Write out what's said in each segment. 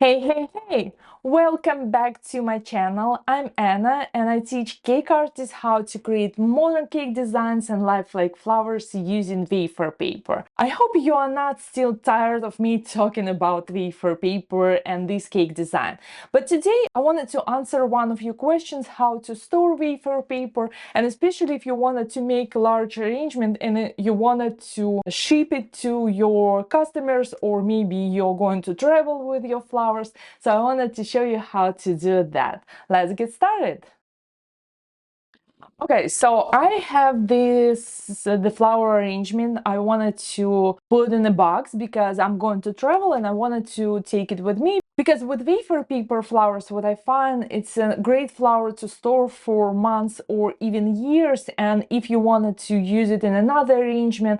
Hey! Welcome back to my channel. I'm Anna and I teach cake artists how to create modern cake designs and lifelike flowers using wafer paper. I hope you are not still tired of me talking about wafer paper and this cake design. But today I wanted to answer one of your questions, how to store wafer paper, and especially if you wanted to make a large arrangement and you wanted to ship it to your customers, or maybe you're going to travel with your flowers. So I wanted to show you how to do that. Let's get started. Okay, so I have the flower arrangement I wanted to put in a box because I'm going to travel and I wanted to take it with me. Because with wafer paper flowers, what I find, it's a great flower to store for months or even years. And if you wanted to use it in another arrangement,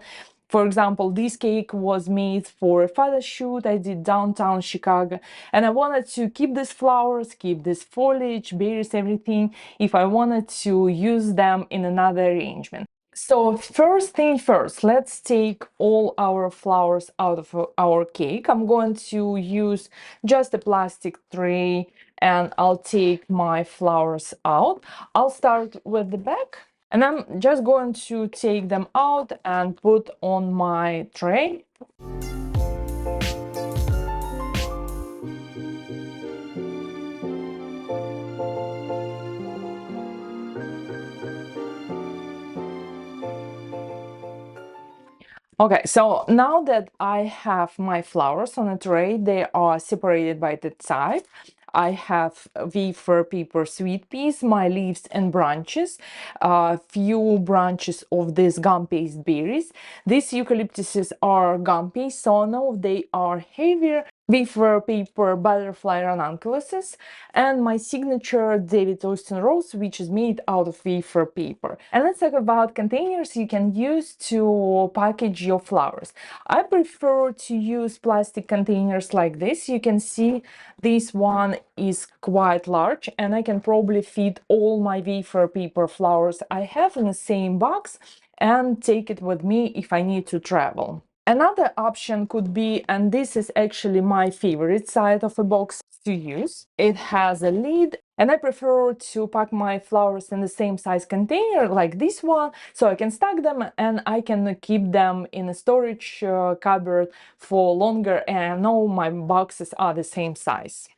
for example, this cake was made for a photo shoot I did downtown Chicago, and I wanted to keep these flowers, keep this foliage, berries, everything, if I wanted to use them in another arrangement. So first thing first, let's take all our flowers out of our cake. I'm going to use just a plastic tray and I'll take my flowers out. I'll start with the back. And I'm just going to take them out and put on my tray. Okay, so now that I have my flowers on a tray, they are separated by the type. I have wafer paper sweet peas, my leaves and branches, a few branches of these gum-paste berries. These eucalyptuses are gum-paste, so no, they are heavier. Wafer paper butterfly Ranunculuses, and my signature David Austin rose, which is made out of wafer paper. And let's talk about containers you can use to package your flowers. I prefer to use plastic containers like this. You can see this one is quite large and I can probably fit all my wafer paper flowers I have in the same box and take it with me if I need to travel. Another option could be, and this is actually my favorite side of a box to use, it has a lid, and I prefer to pack my flowers in the same size container like this one, so I can stack them and I can keep them in a storage cupboard for longer, and I know my boxes are the same size.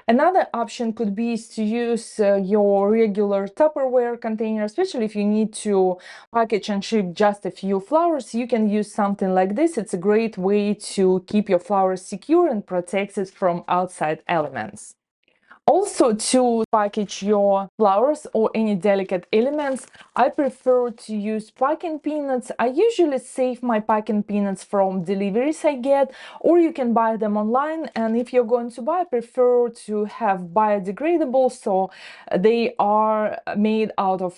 Another option could be to use your regular Tupperware container, especially if you need to package and ship just a few flowers. You can use something like this. It's a great way to keep your flowers secure and protect it from outside elements. Also, to package your flowers or any delicate elements, I prefer to use packing peanuts. I usually save my packing peanuts from deliveries I get, or you can buy them online. And if you're going to buy, I prefer to have biodegradable, so they are made out of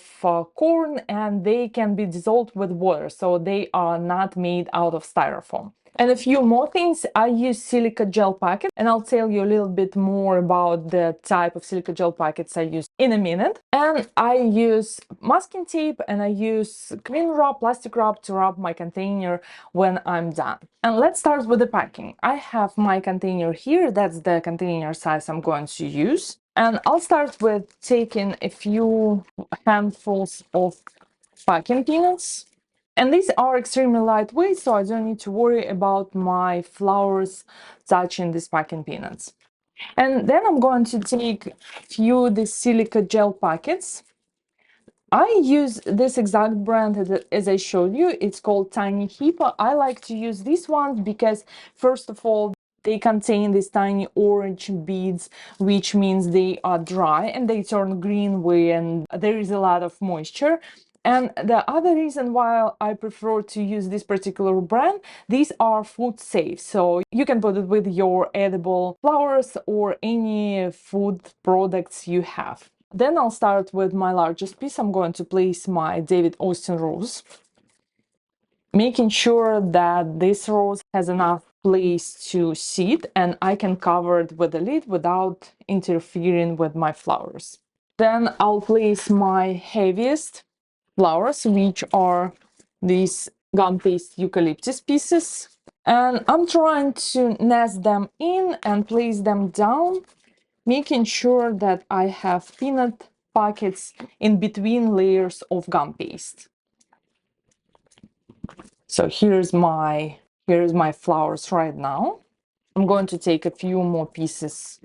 corn and they can be dissolved with water, so they are not made out of styrofoam. And a few more things, I use silica gel packet, and I'll tell you a little bit more about the type of silica gel packets I use in a minute. And I use masking tape and I use cling wrap, plastic wrap to wrap my container when I'm done. And let's start with the packing. I have my container here, that's the container size I'm going to use. And I'll start with taking a few handfuls of packing peanuts. And these are extremely lightweight, so I don't need to worry about my flowers touching these packing peanuts. And then I'm going to take a few of these silica gel packets. I use this exact brand as I showed you. It's called Tiny Hippo. I like to use these ones because, first of all, they contain these tiny orange beads, which means they are dry and they turn green when there is a lot of moisture. And the other reason why I prefer to use this particular brand, these are food safe. So you can put it with your edible flowers or any food products you have. Then I'll start with my largest piece. I'm going to place my David Austin rose, making sure that this rose has enough place to sit and I can cover it with a lid without interfering with my flowers. Then I'll place my heaviest flowers, which are these gum paste eucalyptus pieces. And I'm trying to nest them in and place them down, making sure that I have peanut pockets in between layers of gum paste. So here's my flowers right now. I'm going to take a few more pieces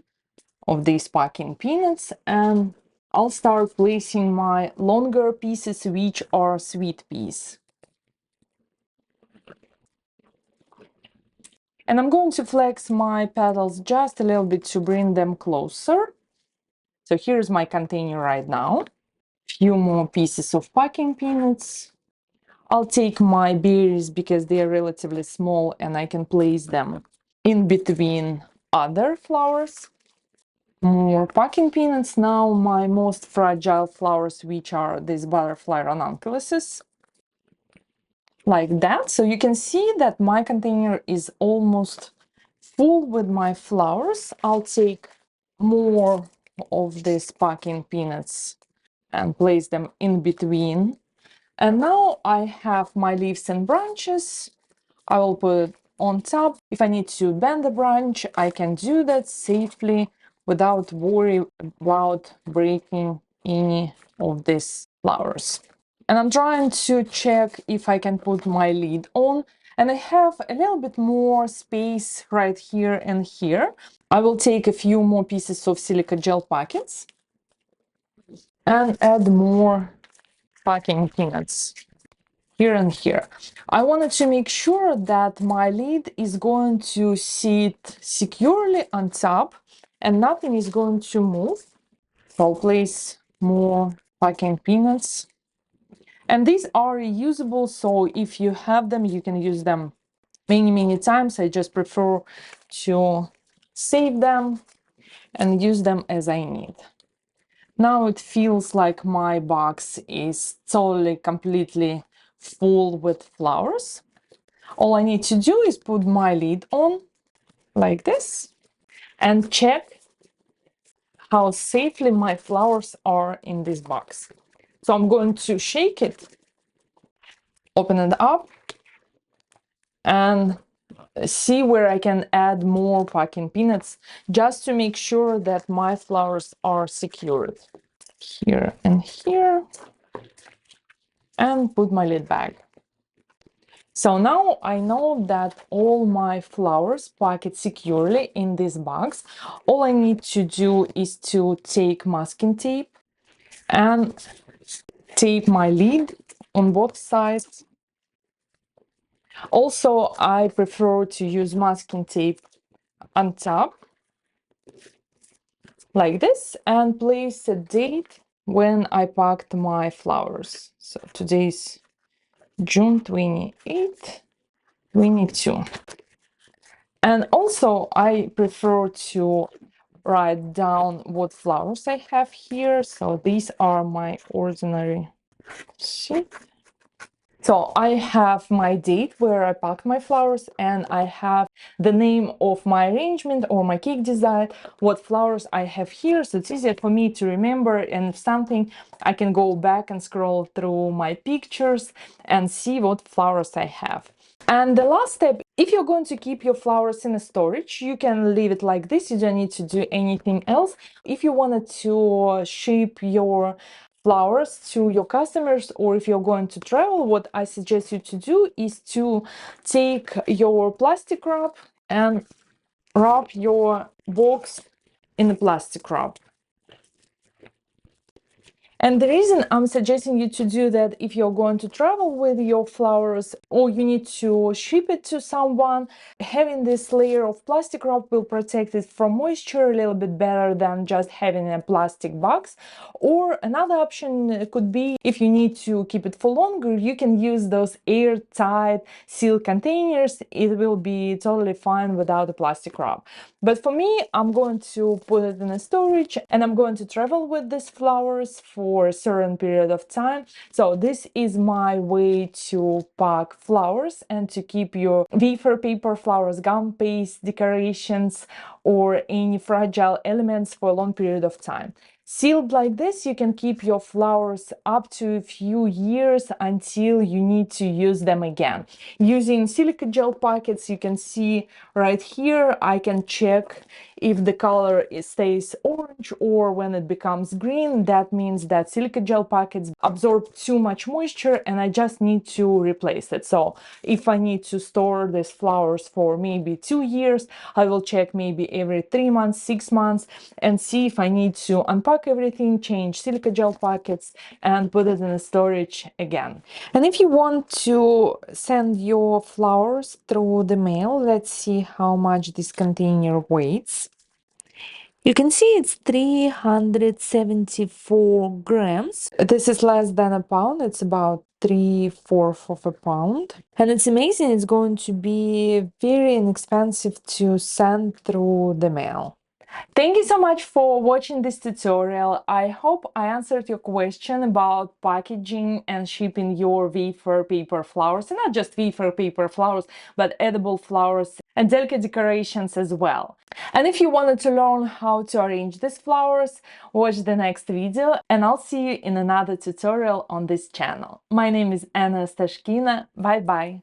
of these packing peanuts and I'll start placing my longer pieces, which are sweet peas. And I'm going to flex my petals just a little bit to bring them closer. So here's my container right now. Few more pieces of packing peanuts. I'll take my berries because they are relatively small and I can place them in between other flowers. More packing peanuts. Now my most fragile flowers, which are these butterfly ranunculuses. Like that. So you can see that my container is almost full with my flowers. I'll take more of these packing peanuts and place them in between. And now I have my leaves and branches. I will put it on top. If I need to bend the branch, I can do that safely without worry about breaking any of these flowers. And I'm trying to check if I can put my lid on. And I have a little bit more space right here and here. I will take a few more pieces of silica gel packets and add more packing peanuts here and here. I wanted to make sure that my lid is going to sit securely on top and nothing is going to move. So I'll place more packing peanuts. And these are reusable, so if you have them, you can use them many times. I just prefer to save them and use them as I need. Now it feels like my box is totally, completely full with flowers. All I need to do is put my lid on like this and check how safely my flowers are in this box. So I'm going to shake it, open it up, and see where I can add more packing peanuts just to make sure that my flowers are secured. Here and here, and put my lid back. So now I know that all my flowers packed securely in this box. All I need to do is to take masking tape and tape my lid on both sides. Also, I prefer to use masking tape on top like this and place a date when I packed my flowers. So today's June 28th, 22. And also I prefer to write down what flowers I have here. So these are my ordinary sheet. So I have my date where I packed my flowers and I have the name of my arrangement or my cake design, what flowers I have here. So it's easier for me to remember, and if something, I can go back and scroll through my pictures and see what flowers I have. And the last step, if you're going to keep your flowers in a storage, you can leave it like this. You don't need to do anything else. If you wanted to ship your flowers to your customers, or if you're going to travel, what I suggest you to do is to take your plastic wrap and wrap your box in the plastic wrap. And the reason I'm suggesting you to do that, if you're going to travel with your flowers or you need to ship it to someone, having this layer of plastic wrap will protect it from moisture a little bit better than just having a plastic box. Or another option could be, if you need to keep it for longer, you can use those airtight sealed containers. It will be totally fine without a plastic wrap. But for me, I'm going to put it in a storage and I'm going to travel with these flowers for for a certain period of time. So this is my way to pack flowers and to keep your wafer paper, flowers, gum paste, decorations, or any fragile elements for a long period of time. Sealed like this, you can keep your flowers up to a few years until you need to use them again. Using silica gel packets, you can see right here, I can check if the color stays orange or when it becomes green. That means that silica gel packets absorb too much moisture and I just need to replace it. So if I need to store these flowers for maybe 2 years, I will check maybe every 3 months, 6 months, and see if I need to unpack everything, change silica gel packets, and put it in the storage again. And if you want to send your flowers through the mail, let's see how much this container weighs. You can see it's 374 grams. This is less than a pound. It's about 3/4 of a pound. And it's amazing. It's going to be very inexpensive to send through the mail. Thank you so much for watching this tutorial. I hope I answered your question about packaging and shipping your wafer paper flowers, and not just wafer paper flowers, but edible flowers and delicate decorations as well. And if you wanted to learn how to arrange these flowers, watch the next video, and I'll see you in another tutorial on this channel. My name is Anna Stashkina. Bye bye.